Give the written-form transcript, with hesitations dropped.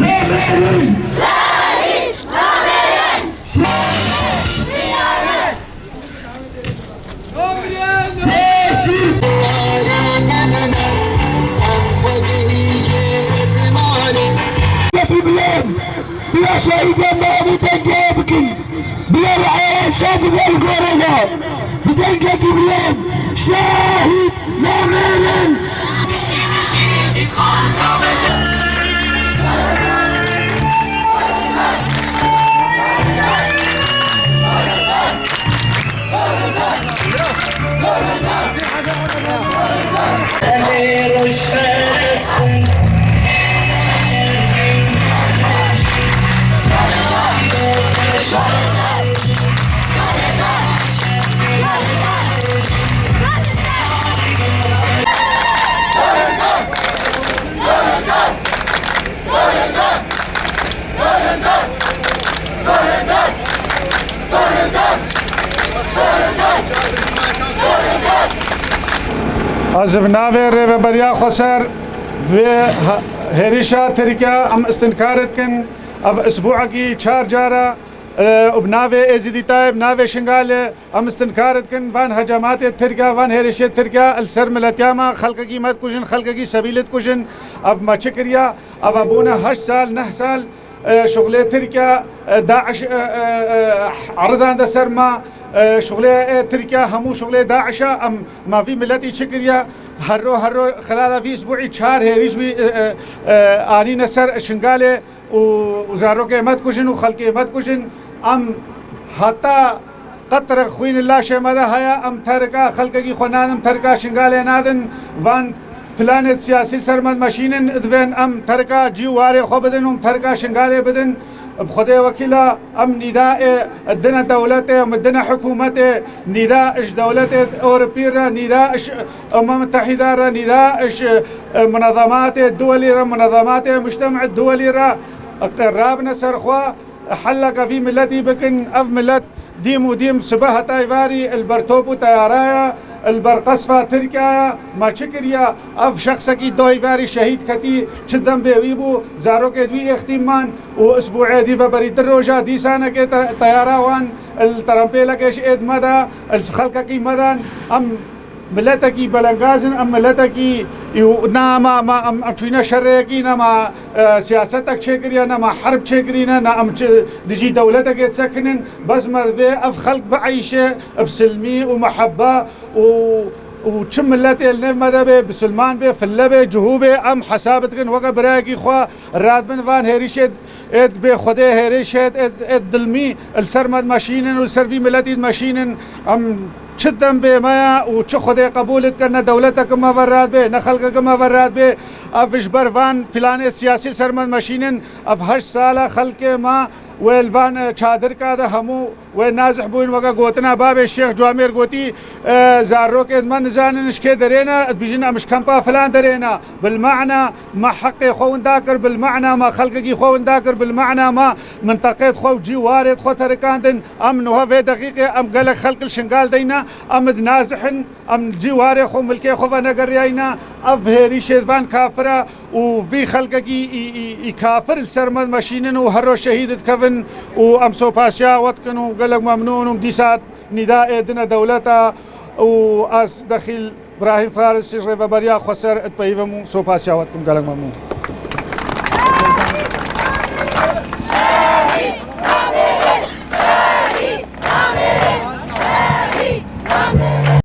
نامرن شهيد نامرن ديانة باسل في بلاد بلا شهيد ما بتنجابكن بلا العياشة بلا القرنة بدنجة بلاد شاهد نامرن از بناوی ریوبریا خسر و هریشا ترکیا ام استنکارت کن اف اسبوع کی 4 جارا وبناوي ازيديتاي بناوي شنغال ام استنكارت كن وان هجمات تركيا وان هرشه تركيا السر ملتياما خلق کی مت کجن خلق کی سبيلت كوجن اف ما چكريا اف ابونا 8 سال 9 سال شغله تركيا داعش عرضان ده سرما شغله تركيا همو شغله داعش ام ما في ملتي چكريا هرو خلال في اسبوعي 4 هريش بي اني نسر شنغال وزارو کے مت کشن و خلق مت کشن ام حتی قطر خوين الله شمدا هيا ام تركا خلق کی خنان ام تركا شنغال نادن وان پلانت سیاسی سرمد ماشینن ادوین ام تركا جیواره خو بدن ام تركا شنغال بدن بخدي وكيلا ام نداء الدنا دولته مدنا حكومته نداء اش دولته اوروبيه نداء متحده نداء منظمات الدوليه منظمات المجتمع الدولي قرابنا سرخوا حلق في ملتي بكن اف ملت ديم وديم سباها تايفاري البرتوبو تيارايا البرقصفة تركيا ما شكريا اف شخصا کی دویواری شهید کتی چدم بیویبو زارو کے دوی اختیمان و اسبوع دی و برید روجا دی سانه کے طیارا وان الترمپیلا کش اید مدا الخلق کی مدان ام ملتا کی بلنگازن ام ملتا کی نا ما ام چوینا شرعه کی نا ما سیاستک چکریا نا ما حرب چکرینا نا ام دجی دولتا کے سکنن بس مرضی اف خلق بعيشه بسلمي ومحبه وشم ملتي النمدة به بسلمان به فله به جهو به ام حسابتكن وقا براكي خوا رادبن فان هريشت اد به خده هريشت اد دلمي السرمد ماشينن والسرفي ملتي ماشينن ام چدم به ما و چه خده قبولت کرنا دولتك ما وراد به نخلقك ما وراد به افش برفان پلان سیاسی سرمد ماشينن اف 8 ساله خلق ما والفان چادر کا همو و نازح بوين وقا قوتنا باب الشيخ جوامير قوتي زاروك من زاننش كي درينا بيجينا مش كمبا فلان درينا بالمعنى ما حقي خوون داكر بالمعنى ما خلقي خوون داكر بالمعنى ما منطقة خو جوارد خو تركاندن ام نوها في دقيقة ام قالك خلق الشنقال دينا ام نازحن ام جواري خو ملكي خو فنقرينا افهري شيزفان كافرة وفي خلقي كافر السرمد ماشينن وهرو شهيد كفن وام سو باسيا واتكنو قالك ممنون ومديسات نداء دنا دولتا واس دخيل ابراهيم فارس شيخ بريا خسر اتبيفمو سو باسيا واتكم قالك ممنون